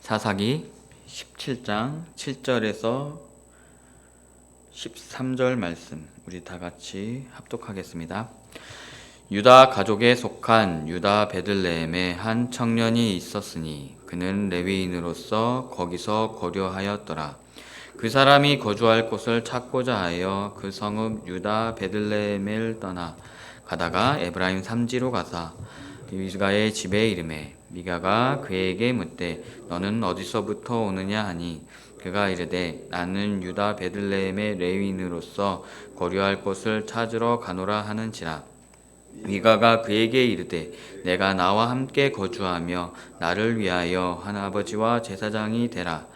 사사기 17장 7절에서 13절 말씀 우리 다 같이 합독하겠습니다. 유다 가족에 속한 유다 베들레헴에 한 청년이 있었으니 그는 레위인으로서 거기서 거류하였더라. 그 사람이 거주할 곳을 찾고자 하여 그 성읍 유다 베들레헴을 떠나 가다가 에브라임 삼지로 가사 미가의 집에 이르매 미가가 그에게 묻되 너는 어디서부터 오느냐 하니 그가 이르되 나는 유다 베들레헴의 레위인으로서 거류할 곳을 찾으러 가노라 하는지라. 미가가 그에게 이르되 내가 나와 함께 거주하며 나를 위하여 한 아버지와 제사장이 되라.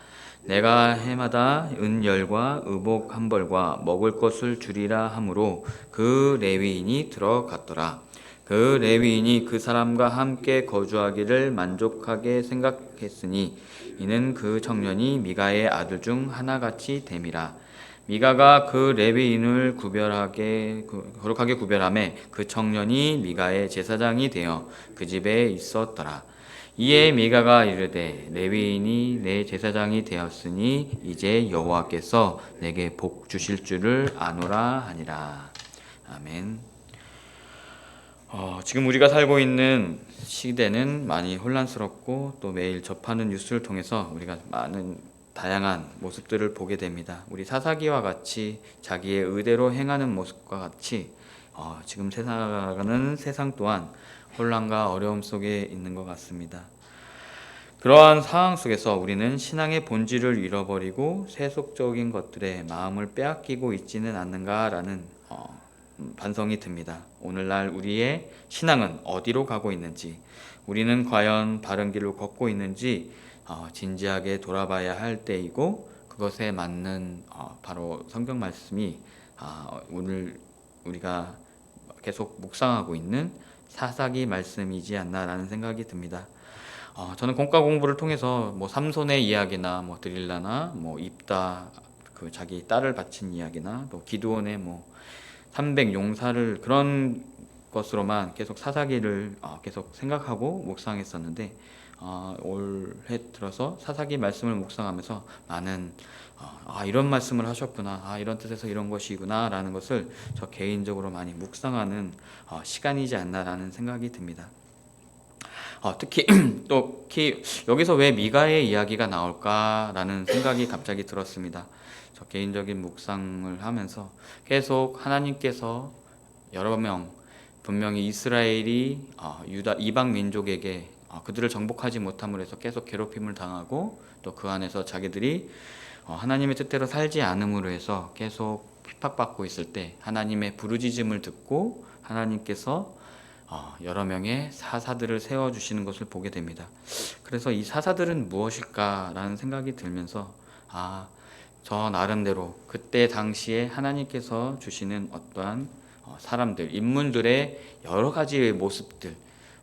내가 해마다 은열과 의복 한 벌과 먹을 것을 주리라 하므로 그 레위인이 들어갔더라. 그 레위인이 그 사람과 함께 거주하기를 만족하게 생각했으니 이는 그 청년이 미가의 아들 중 하나같이 됨이라. 미가가 그 레위인을 거룩하게 구별하매 그 청년이 미가의 제사장이 되어 그 집에 있었더라. 이에 미가가 이르되 레위인이 내 제사장이 되었으니 이제 여호와께서 내게 복 주실 줄을 아노라 하니라. 아멘. 지금 우리가 살고 있는 시대는 많이 혼란스럽고 또 매일 접하는 뉴스를 통해서 우리가 많은 다양한 모습들을 보게 됩니다. 우리 사사기와 같이 자기의 의대로 행하는 모습과 같이 지금 세상은 세상 또한 혼란과 어려움 속에 있는 것 같습니다. 그러한 상황 속에서 우리는 신앙의 본질을 잃어버리고 세속적인 것들에 마음을 빼앗기고 있지는 않는가라는 반성이 듭니다. 오늘날 우리의 신앙은 어디로 가고 있는지, 우리는 과연 바른 길로 걷고 있는지 진지하게 돌아봐야 할 때이고, 그것에 맞는 바로 성경 말씀이 오늘 우리가 계속 묵상하고 있는 사사기 말씀이지 않나라는 생각이 듭니다. 저는 공과 공부를 통해서 삼손의 이야기나 드릴라나 입다 그 자기 딸을 바친 이야기나 또 기드온의 300 용사를 그런 것으로만 계속 사사기를 계속 생각하고 묵상했었는데 올해 들어서 사사기 말씀을 묵상하면서 많은 이런 말씀을 하셨구나, 이런 뜻에서 이런 것이구나 라는 것을 저 개인적으로 많이 묵상하는 시간이지 않나라는 생각이 듭니다. 특히 여기서 왜 미가의 이야기가 나올까라는 생각이 갑자기 들었습니다. 저 개인적인 묵상을 하면서 계속 하나님께서 여러 명 분명히 이스라엘이 유다 이방 민족에게 그들을 정복하지 못함으로 해서 계속 괴롭힘을 당하고 또 그 안에서 자기들이 하나님의 뜻대로 살지 않음으로 해서 계속 핍박받고 있을 때 하나님의 부르짖음을 듣고 하나님께서 여러 명의 사사들을 세워주시는 것을 보게 됩니다. 그래서 이 사사들은 무엇일까라는 생각이 들면서 저 나름대로 그때 당시에 하나님께서 주시는 어떠한 사람들, 인물들의 여러 가지의 모습들,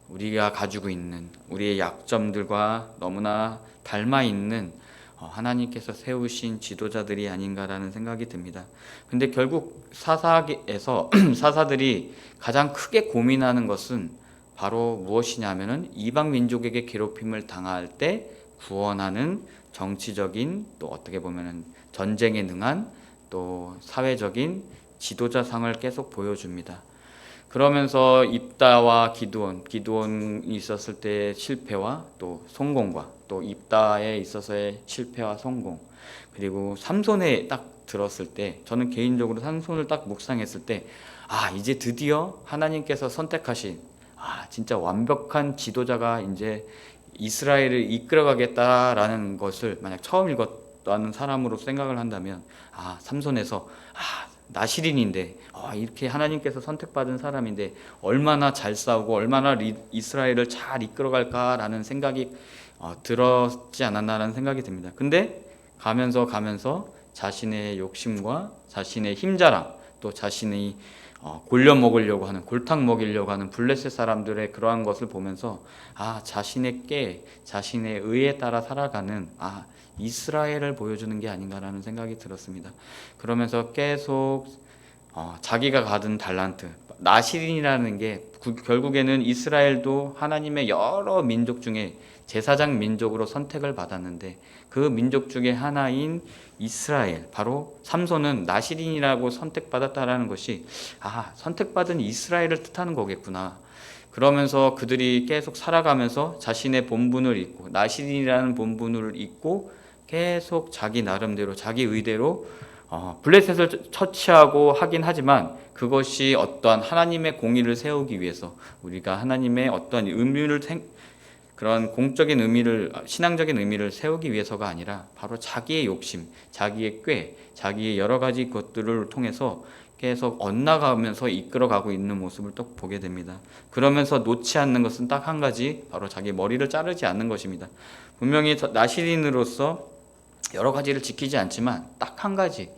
우리가 가지고 있는 우리의 약점들과 너무나 닮아 있는 하나님께서 세우신 지도자들이 아닌가라는 생각이 듭니다. 근데 결국 사사기에서 사사들이 가장 크게 고민하는 것은 바로 무엇이냐면은 이방 민족에게 괴롭힘을 당할 때 구원하는 정치적인 또 어떻게 보면은 전쟁에 능한 또 사회적인 지도자상을 계속 보여줍니다. 그러면서 입다와 기드온이 있었을 때의 실패와 또 성공과 또 입다에 있어서의 실패와 성공, 그리고 삼손에 딱 들었을 때 저는 개인적으로 삼손을 딱 묵상했을 때 이제 드디어 하나님께서 선택하신 진짜 완벽한 지도자가 이제 이스라엘을 이끌어가겠다라는 것을 만약 처음 읽었다는 사람으로 생각을 한다면 삼손에서 나시린인데 이렇게 하나님께서 선택받은 사람인데 얼마나 잘 싸우고 얼마나 이스라엘을 잘 이끌어갈까라는 생각이 들었지 않았나라는 생각이 듭니다. 근데 가면서 자신의 욕심과 자신의 힘자랑 또 자신이 골려 먹으려고 하는, 골탕 먹이려고 하는 블레셋 사람들의 그러한 것을 보면서 자신의 자신의 의에 따라 살아가는 이스라엘을 보여주는 게 아닌가라는 생각이 들었습니다. 그러면서 계속 자기가 가진 달란트, 나실인이라는 게 결국에는 이스라엘도 하나님의 여러 민족 중에 제사장 민족으로 선택을 받았는데 그 민족 중에 하나인 이스라엘, 바로 삼손은 나실인이라고 선택받았다라는 것이 선택받은 이스라엘을 뜻하는 거겠구나. 그러면서 그들이 계속 살아가면서 자신의 본분을 잊고 나실인이라는 본분을 잊고 계속 자기 나름대로 자기 의대로 블레셋을 처치하고 하긴 하지만 그것이 어떠한 하나님의 공의를 세우기 위해서 우리가 하나님의 어떠한 의미를 그런 공적인 의미를 신앙적인 의미를 세우기 위해서가 아니라 바로 자기의 욕심, 자기의 꾀, 자기의 여러 가지 것들을 통해서 계속 엇나가면서 이끌어가고 있는 모습을 또 보게 됩니다. 그러면서 놓지 않는 것은 딱 한 가지, 바로 자기 머리를 자르지 않는 것입니다. 분명히 나실인으로서 여러 가지를 지키지 않지만 딱 한 가지,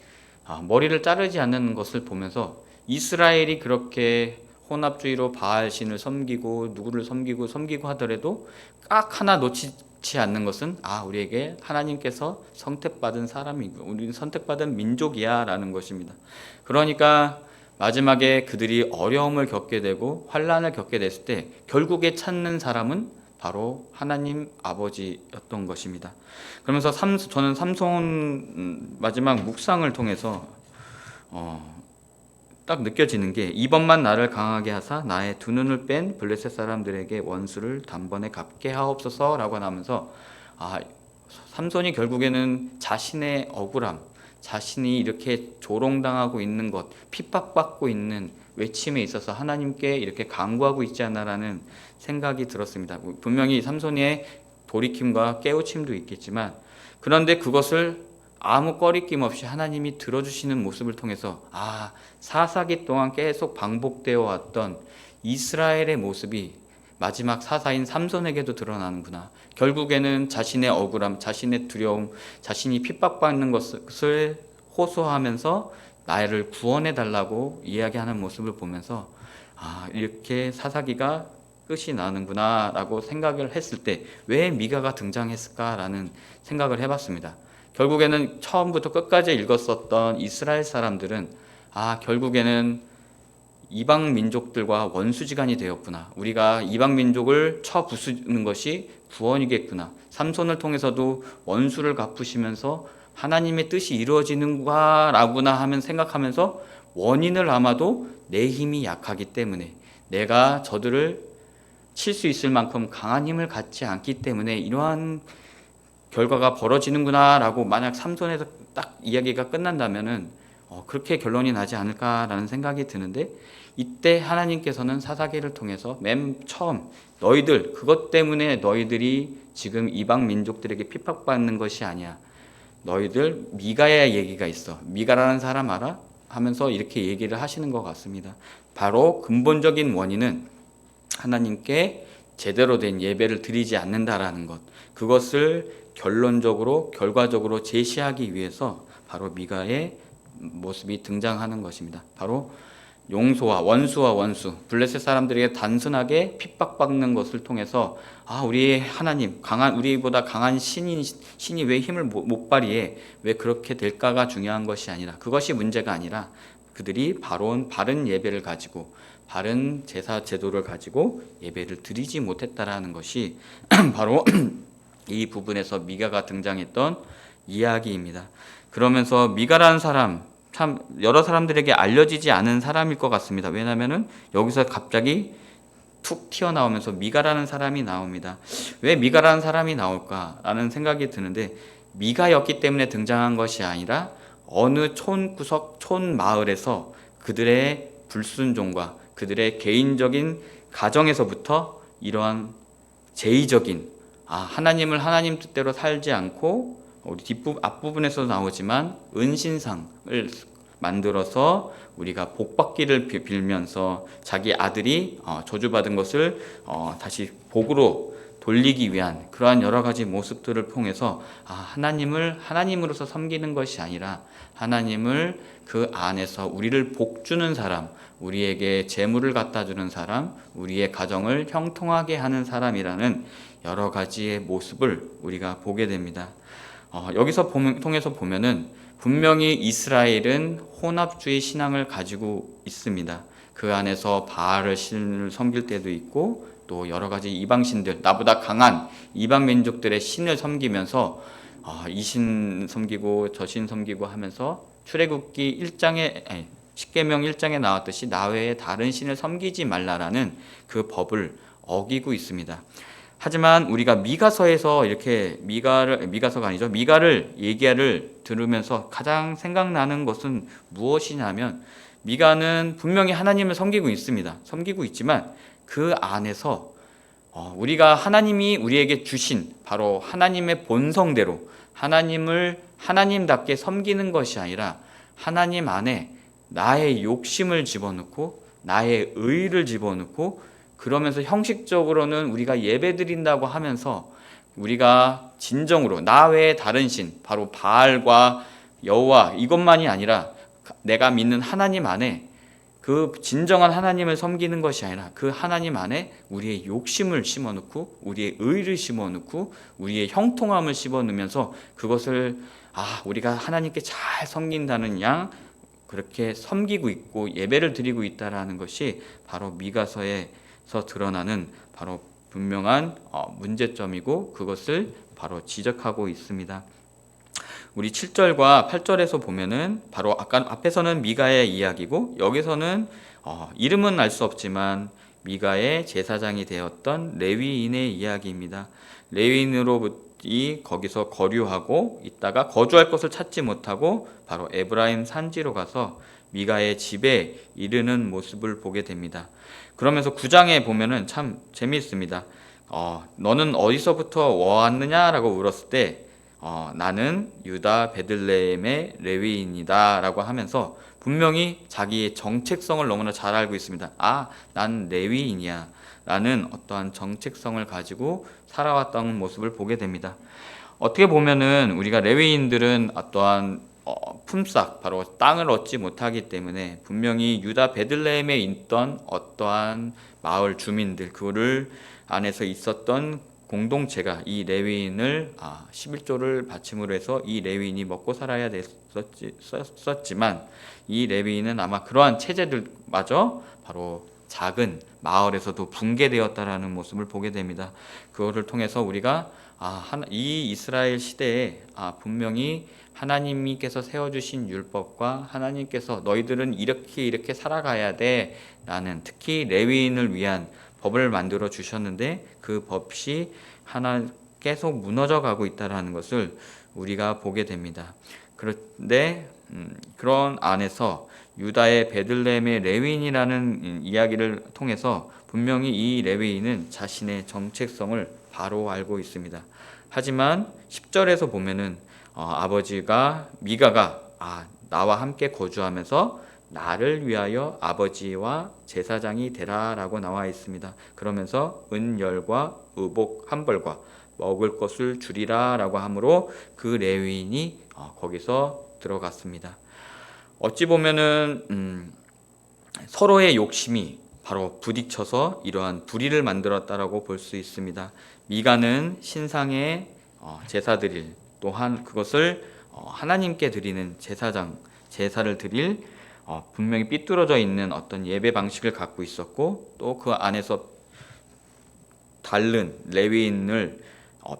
머리를 자르지 않는 것을 보면서 이스라엘이 그렇게 혼합주의로 바알신을 섬기고 누구를 섬기고 하더라도 딱 하나 놓치지 않는 것은 우리에게 하나님께서 선택받은 사람이고 우리는 선택받은 민족이야 라는 것입니다. 그러니까 마지막에 그들이 어려움을 겪게 되고 환난을 겪게 됐을 때 결국에 찾는 사람은 바로 하나님 아버지였던 것입니다. 그러면서 저는 삼손 마지막 묵상을 통해서 딱 느껴지는 게 이번만 나를 강하게 하사 나의 두 눈을 뺀 블레셋 사람들에게 원수를 단번에 갚게 하옵소서라고 하면서 삼손이 결국에는 자신의 억울함, 자신이 이렇게 조롱당하고 있는 것, 핍박받고 있는 외침에 있어서 하나님께 이렇게 간구하고 있지 않나라는 생각이 들었습니다. 분명히 삼손의 돌이킴과 깨우침도 있겠지만 그런데 그것을 아무 꺼리낌 없이 하나님이 들어주시는 모습을 통해서 사사기 동안 계속 반복되어 왔던 이스라엘의 모습이 마지막 사사인 삼손에게도 드러나는구나. 결국에는 자신의 억울함, 자신의 두려움, 자신이 핍박받는 것을 호소하면서 나를 구원해 달라고 이야기하는 모습을 보면서 이렇게 사사기가 끝이 나는구나 라고 생각을 했을 때 왜 미가가 등장했을까라는 생각을 해봤습니다. 결국에는 처음부터 끝까지 읽었었던 이스라엘 사람들은 결국에는 이방 민족들과 원수지간이 되었구나. 우리가 이방 민족을 쳐 부수는 것이 구원이겠구나. 삼손을 통해서도 원수를 갚으시면서 하나님의 뜻이 이루어지는가라구나 하면 생각하면서 원인을 아마도 내 힘이 약하기 때문에 내가 저들을 칠 수 있을 만큼 강한 힘을 갖지 않기 때문에 이러한 결과가 벌어지는구나 라고 만약 삼손에서 딱 이야기가 끝난다면은 그렇게 결론이 나지 않을까라는 생각이 드는데 이때 하나님께서는 사사기를 통해서 맨 처음 그것 때문에 너희들이 지금 이방 민족들에게 핍박받는 것이 아니야. 너희들 미가의 얘기가 있어. 미가라는 사람 알아? 하면서 이렇게 얘기를 하시는 것 같습니다. 바로 근본적인 원인은 하나님께 제대로 된 예배를 드리지 않는다라는 것. 그것을 결과적으로 제시하기 위해서 바로 미가의 모습이 등장하는 것입니다. 바로 원수와 원수, 블레셋 사람들에게 단순하게 핍박받는 것을 통해서 우리의 하나님, 우리보다 강한 신이 왜 힘을 못 발휘해? 왜 그렇게 될까가 중요한 것이 아니라 그것이 문제가 아니라 그들이 바른 예배를 가지고 바른 제사 제도를 가지고 예배를 드리지 못했다라는 것이 바로 이 부분에서 미가가 등장했던 이야기입니다. 그러면서 미가라는 사람 참 여러 사람들에게 알려지지 않은 사람일 것 같습니다. 왜냐하면은 여기서 갑자기 툭 튀어나오면서 미가라는 사람이 나옵니다. 왜 미가라는 사람이 나올까라는 생각이 드는데 미가였기 때문에 등장한 것이 아니라 어느 촌구석 촌마을에서 그들의 불순종과 그들의 개인적인 가정에서부터 이러한 제의적인 하나님을 하나님 뜻대로 살지 않고 우리 앞부분에서 나오지만 은신상을 만들어서 우리가 복받기를 빌면서 자기 아들이 저주받은 것을 다시 복으로 돌리기 위한 그러한 여러 가지 모습들을 통해서 하나님을 하나님으로서 섬기는 것이 아니라 하나님을 그 안에서 우리를 복주는 사람, 우리에게 재물을 갖다 주는 사람, 우리의 가정을 형통하게 하는 사람이라는 여러 가지의 모습을 우리가 보게 됩니다. 여기서 통해서 보면은 분명히 이스라엘은 혼합주의 신앙을 가지고 있습니다. 그 안에서 바알을 신을 섬길 때도 있고 또 여러 가지 이방 신들, 나보다 강한 이방 민족들의 신을 섬기면서 이 신 섬기고 저 신 섬기고 하면서 출애굽기 1장에 십계명 1장에 나왔듯이 나 외에 다른 신을 섬기지 말라라는 그 법을 어기고 있습니다. 하지만 우리가 미가서에서 이렇게 미가서가 아니죠. 미가를 얘기를 들으면서 가장 생각나는 것은 무엇이냐면 미가는 분명히 하나님을 섬기고 있습니다. 섬기고 있지만 그 안에서 우리가 하나님이 우리에게 주신 바로 하나님의 본성대로 하나님을 하나님답게 섬기는 것이 아니라 하나님 안에 나의 욕심을 집어넣고 나의 의의를 집어넣고 그러면서 형식적으로는 우리가 예배드린다고 하면서 우리가 진정으로 나 외에 다른 신 바로 바알과 여호와 이것만이 아니라 내가 믿는 하나님 안에 그 진정한 하나님을 섬기는 것이 아니라 그 하나님 안에 우리의 욕심을 심어넣고 우리의 의를 심어넣고 우리의 형통함을 심어넣으면서 그것을 우리가 하나님께 잘 섬긴다는 양 그렇게 섬기고 있고 예배를 드리고 있다라는 것이 바로 미가서에서 드러나는 바로 분명한 문제점이고 그것을 바로 지적하고 있습니다. 우리 7절과 8절에서 보면은 바로 아까 앞에서는 미가의 이야기고 여기서는 이름은 알 수 없지만 미가의 제사장이 되었던 레위인의 이야기입니다. 레위인으로부터 거기서 거류하고 있다가 거주할 곳을 찾지 못하고 바로 에브라임 산지로 가서 미가의 집에 이르는 모습을 보게 됩니다. 그러면서 9장에 보면은 참 재미있습니다. 너는 어디서부터 왔느냐라고 물었을 때 나는 유다 베들레헴의 레위인이다 라고 하면서 분명히 자기의 정체성을 너무나 잘 알고 있습니다. 난 레위인이야 라는 어떠한 정체성을 가지고 살아왔던 모습을 보게 됩니다. 어떻게 보면은 우리가 레위인들은 어떠한 품삯 바로 땅을 얻지 못하기 때문에 분명히 유다 베들레헴에 있던 어떠한 마을 주민들 그를 안에서 있었던 공동체가 이 레위인을 11조를 바침으로 해서 이 레위인이 먹고 살아야 됐었지만 이 레위인은 아마 그러한 체제들마저 바로 작은 마을에서도 붕괴되었다라는 모습을 보게 됩니다. 그거를 통해서 우리가 이 이스라엘 시대에 분명히 하나님께서 세워주신 율법과 하나님께서 너희들은 이렇게 살아가야 돼 라는 특히 레위인을 위한 법을 만들어 주셨는데 그 법이 하나 계속 무너져 가고 있다는 것을 우리가 보게 됩니다. 그런데 그런 안에서 유다의 베들레헴의 레위인이라는 이야기를 통해서 분명히 이 레위인은 자신의 정체성을 바로 알고 있습니다. 하지만 10절에서 보면은 아버지가 미가가 나와 함께 거주하면서 나를 위하여 아버지와 제사장이 되라라고 나와 있습니다. 그러면서 은열과 의복 한 벌과 먹을 것을 주리라라고 하므로 그 레위인이 거기서 들어갔습니다. 어찌 보면은 서로의 욕심이 바로 부딪혀서 이러한 불의를 만들었다라고 볼 수 있습니다. 미가는 신상의 제사드릴 또한 그것을 하나님께 드리는 제사를 드릴 분명히 삐뚤어져 있는 어떤 예배 방식을 갖고 있었고 또 그 안에서 다른 레위인을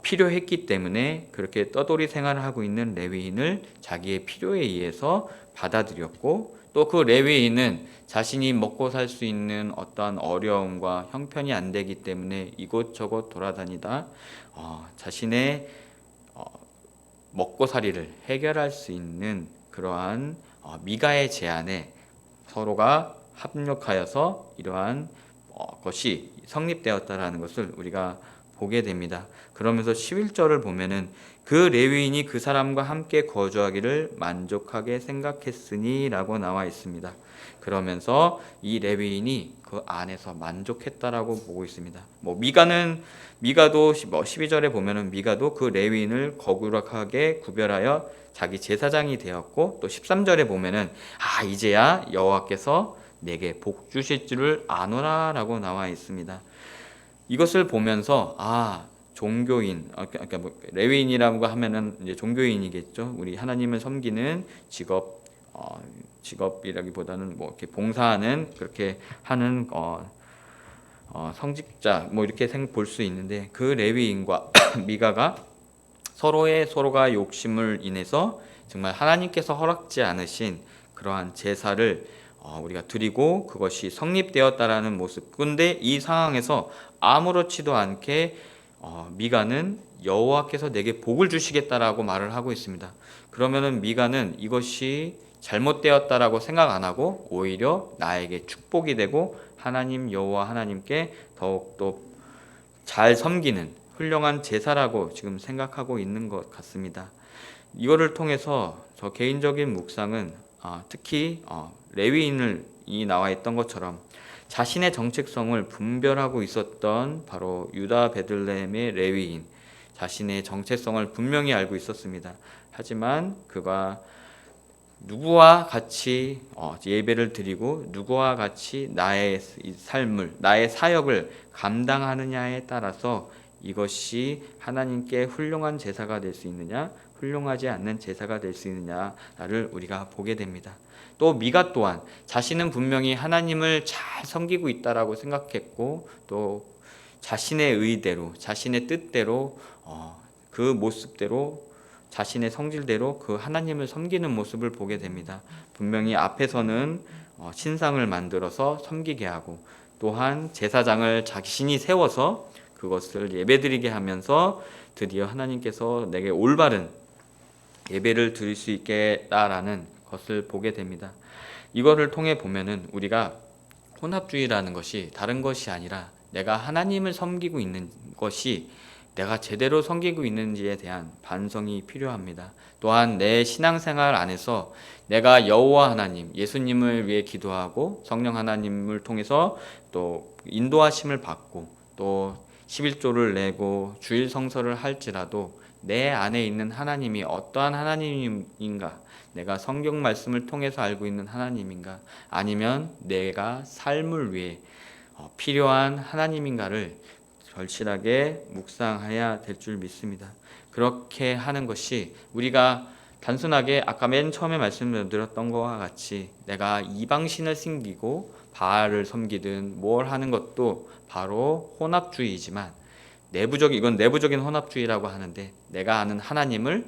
필요했기 때문에 그렇게 떠돌이 생활을 하고 있는 레위인을 자기의 필요에 의해서 받아들였고 또 그 레위인은 자신이 먹고 살 수 있는 어떠한 어려움과 형편이 안 되기 때문에 이곳저곳 돌아다니다 자신의 먹고살이를 해결할 수 있는 그러한 미가의 제안에 서로가 합력하여서 이러한 것이 성립되었다라는 것을 우리가 보게 됩니다. 그러면서 11절을 보면은 그 레위인이 그 사람과 함께 거주하기를 만족하게 생각했으니 라고 나와 있습니다. 그러면서 이 레위인이 그 안에서 만족했다라고 보고 있습니다. 미가도 12절에 보면은 미가도 그 레위인을 거룩하게 구별하여 자기 제사장이 되었고 또 13절에 보면은 이제야 여호와께서 내게 복 주실 줄을 아노라라고 나와 있습니다. 이것을 보면서 종교인, 그러니까 레위인이라고 하면은 이제 종교인이겠죠. 우리 하나님을 섬기는 직업 직업이라기보다는 뭐 이렇게 봉사하는 그렇게 하는 성직자 뭐 이렇게 볼 수 있는데, 그 레위인과 미가가 서로가 욕심을 인해서 정말 하나님께서 허락지 않으신 그러한 제사를 우리가 드리고 그것이 성립되었다라는 모습. 근데 이 상황에서 아무렇지도 않게 미가는 여호와께서 내게 복을 주시겠다라고 말을 하고 있습니다. 그러면은 미가는 이것이 잘못되었다라고 생각 안 하고 오히려 나에게 축복이 되고 하나님 여호와 하나님께 더욱더 잘 섬기는 훌륭한 제사라고 지금 생각하고 있는 것 같습니다. 이거를 통해서 저 개인적인 묵상은 특히 레위인이 나와 있던 것처럼 자신의 정체성을 분별하고 있었던 바로 유다 베들레헴의 레위인, 자신의 정체성을 분명히 알고 있었습니다. 하지만 그가 누구와 같이 예배를 드리고 누구와 같이 나의 삶을, 나의 사역을 감당하느냐에 따라서 이것이 하나님께 훌륭한 제사가 될 수 있느냐, 훌륭하지 않는 제사가 될 수 있느냐를 우리가 보게 됩니다. 또 미가 또한 자신은 분명히 하나님을 잘 섬기고 있다라고 생각했고, 또 자신의 의대로, 자신의 뜻대로, 그 모습대로, 자신의 성질대로 그 하나님을 섬기는 모습을 보게 됩니다. 분명히 앞에서는 신상을 만들어서 섬기게 하고, 또한 제사장을 자신이 세워서 그것을 예배드리게 하면서 드디어 하나님께서 내게 올바른 예배를 드릴 수 있겠다라는 것을 보게 됩니다. 이거를 통해 보면은 우리가 혼합주의라는 것이 다른 것이 아니라 내가 하나님을 섬기고 있는 것이 내가 제대로 섬기고 있는지에 대한 반성이 필요합니다. 또한 내 신앙생활 안에서 내가 여호와 하나님, 예수님을 위해 기도하고 성령 하나님을 통해서 또 인도하심을 받고 또 11조를 내고 주일 성서를 할지라도 내 안에 있는 하나님이 어떠한 하나님인가, 내가 성경 말씀을 통해서 알고 있는 하나님인가, 아니면 내가 삶을 위해 필요한 하나님인가를 절실하게 묵상해야 될 줄 믿습니다. 그렇게 하는 것이 우리가 단순하게 아까 맨 처음에 말씀드렸던 것과 같이 내가 이방신을 섬기고 바알을 섬기든 뭘 하는 것도 바로 혼합주의이지만, 이건 내부적인 혼합주의라고 하는데, 내가 아는 하나님을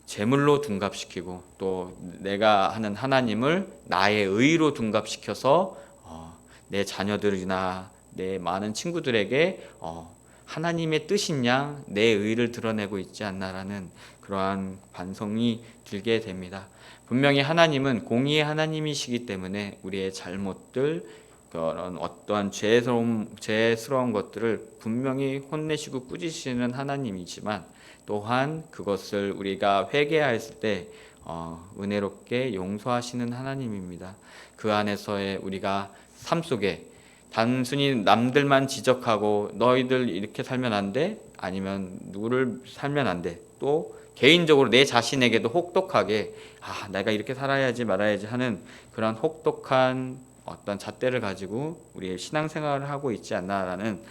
제물로 둔갑시키고 또 내가 하는 하나님을 나의 의로 둔갑시켜서 내 자녀들이나 내 많은 친구들에게 하나님의 뜻인 양 내 의를 드러내고 있지 않나라는 그러한 반성이 들게 됩니다. 분명히 하나님은 공의의 하나님이시기 때문에 우리의 잘못들, 그런 어떠한 죄스러운 것들을 분명히 혼내시고 꾸짖으시는 하나님이지만, 또한 그것을 우리가 회개하였을 때 은혜롭게 용서하시는 하나님입니다. 그 안에서의 우리가 삶 속에 단순히 남들만 지적하고 너희들 이렇게 살면 안 돼, 아니면 누구를 살면 안 돼, 또 개인적으로 내 자신에게도 혹독하게 내가 이렇게 살아야지 말아야지 하는 그런 혹독한 어떤 잣대를 가지고 우리의 신앙생활을 하고 있지 않나라는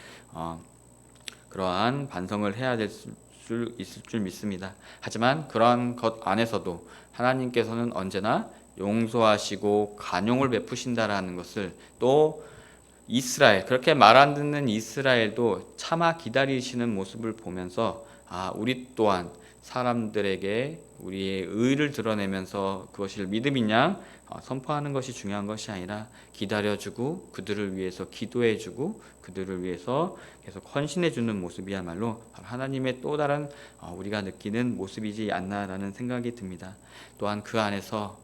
그러한 반성을 해야 될 수 있을 줄 믿습니다. 하지만 그러한 것 안에서도 하나님께서는 언제나 용서하시고 간용을 베푸신다라는 것을, 또 이스라엘, 그렇게 말 안 듣는 이스라엘도 참아 기다리시는 모습을 보면서 우리 또한 사람들에게 우리의 의를 드러내면서 그것을 믿음인 양 선포하는 것이 중요한 것이 아니라 기다려주고 그들을 위해서 기도해주고 그들을 위해서 계속 헌신해주는 모습이야말로 하나님의 또 다른 우리가 느끼는 모습이지 않나라는 생각이 듭니다. 또한 그 안에서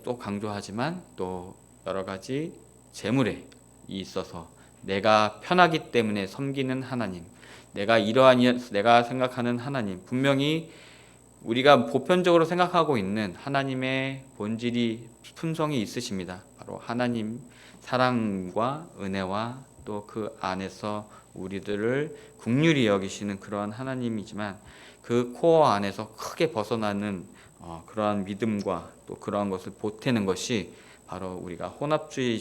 또 강조하지만 또 여러 가지 재물에 있어서 내가 편하기 때문에 섬기는 하나님, 내가 생각하는 하나님, 분명히 우리가 보편적으로 생각하고 있는 하나님의 본질이 품성이 있으십니다. 바로 하나님 사랑과 은혜와 또 그 안에서 우리들을 긍휼히 여기시는 그러한 하나님이지만, 그 코어 안에서 크게 벗어나는 그러한 믿음과 또 그러한 것을 보태는 것이 바로 우리가 혼합주의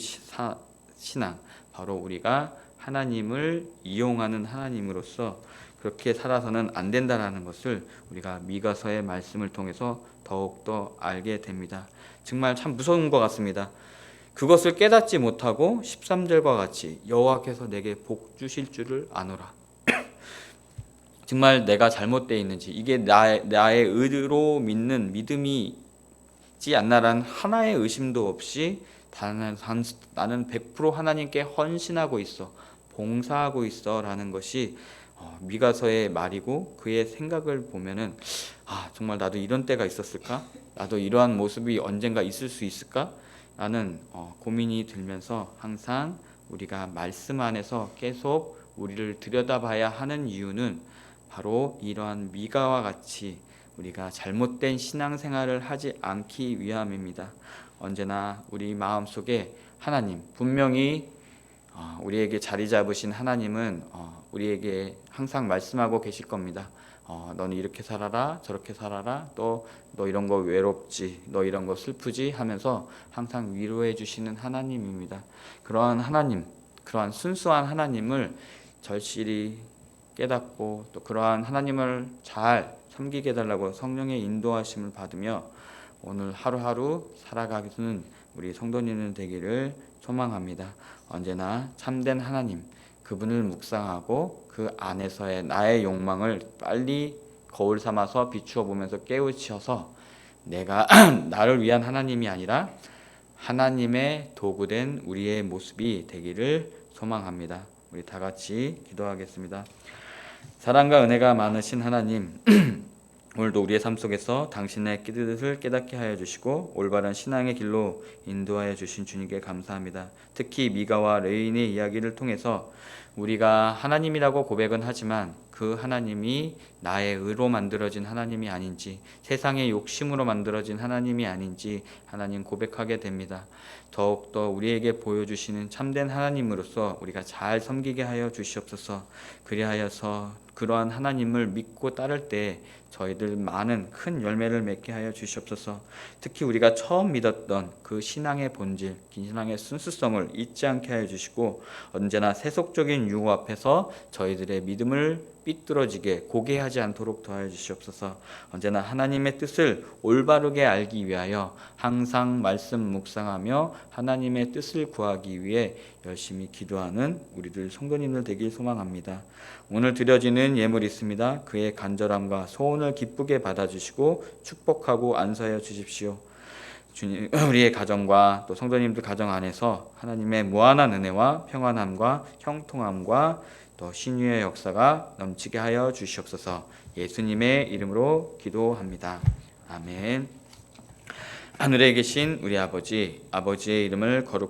신앙, 바로 우리가 하나님을 이용하는 하나님으로서 그렇게 살아서는 안 된다라는 것을 우리가 미가서의 말씀을 통해서 더욱더 알게 됩니다. 정말 참 무서운 것 같습니다. 그것을 깨닫지 못하고 13절과 같이 여호와께서 내게 복 주실 줄을 아노라. 정말 내가 잘못되어 있는지, 이게 나의 의로 믿는 믿음이지 않나라는 하나의 의심도 없이 나는 100% 하나님께 헌신하고 있어, 봉사하고 있어 라는 것이 미가서의 말이고, 그의 생각을 보면은 정말 나도 이런 때가 있었을까? 나도 이러한 모습이 언젠가 있을 수 있을까? 라는 고민이 들면서 항상 우리가 말씀 안에서 계속 우리를 들여다봐야 하는 이유는 바로 이러한 미가와 같이 우리가 잘못된 신앙생활을 하지 않기 위함입니다. 언제나 우리 마음속에 하나님, 분명히 우리에게 자리 잡으신 하나님은 우리에게 항상 말씀하고 계실 겁니다. 너는 이렇게 살아라, 저렇게 살아라, 또 너 이런 거 외롭지, 너 이런 거 슬프지 하면서 항상 위로해 주시는 하나님입니다. 그러한 하나님, 그러한 순수한 하나님을 절실히 깨닫고, 또 그러한 하나님을 잘 섬기게 해달라고 성령의 인도하심을 받으며 오늘 하루하루 살아가는 우리 성도님들 되기를 소망합니다. 언제나 참된 하나님, 그분을 묵상하고 그 안에서의 나의 욕망을 빨리 거울 삼아서 비추어 보면서 깨우치어서 내가 나를 위한 하나님이 아니라 하나님의 도구된 우리의 모습이 되기를 소망합니다. 우리 다 같이 기도하겠습니다. 사랑과 은혜가 많으신 하나님, 오늘도 우리의 삶 속에서 당신의 뜻을 깨닫게 하여 주시고 올바른 신앙의 길로 인도하여 주신 주님께 감사합니다. 특히 미가와 레인의 이야기를 통해서 우리가 하나님이라고 고백은 하지만 그 하나님이 나의 의로 만들어진 하나님이 아닌지, 세상의 욕심으로 만들어진 하나님이 아닌지 하나님 고백하게 됩니다. 더욱더 우리에게 보여주시는 참된 하나님으로서 우리가 잘 섬기게 하여 주시옵소서. 그리하여서 그러한 하나님을 믿고 따를 때 저희들 많은 큰 열매를 맺게 하여 주시옵소서. 특히 우리가 처음 믿었던 그 신앙의 본질, 신앙의 순수성을 잊지 않게 하여 주시고, 언제나 세속적인 유혹 앞에서 저희들의 믿음을 삐뚤어지게 고개하지 않도록 도와주시옵소서. 주시옵소서. 언제나 하나님의 뜻을 올바르게 알기 위하여 항상 말씀 묵상하며 하나님의 뜻을 구하기 위해 열심히 기도하는 우리들 성도님들 되길 소망합니다. 오늘 드려지는 예물이 있습니다. 그의 간절함과 소원을 기쁘게 받아주시고 축복하고 안수하여 주십시오. 주님, 우리의 가정과 또 성도님들 가정 안에서 하나님의 무한한 은혜와 평안함과 형통함과 또 신유의 역사가 넘치게 하여 주시옵소서. 예수님의 이름으로 기도합니다. 아멘. 하늘에 계신 우리 아버지, 아버지의 이름을 거룩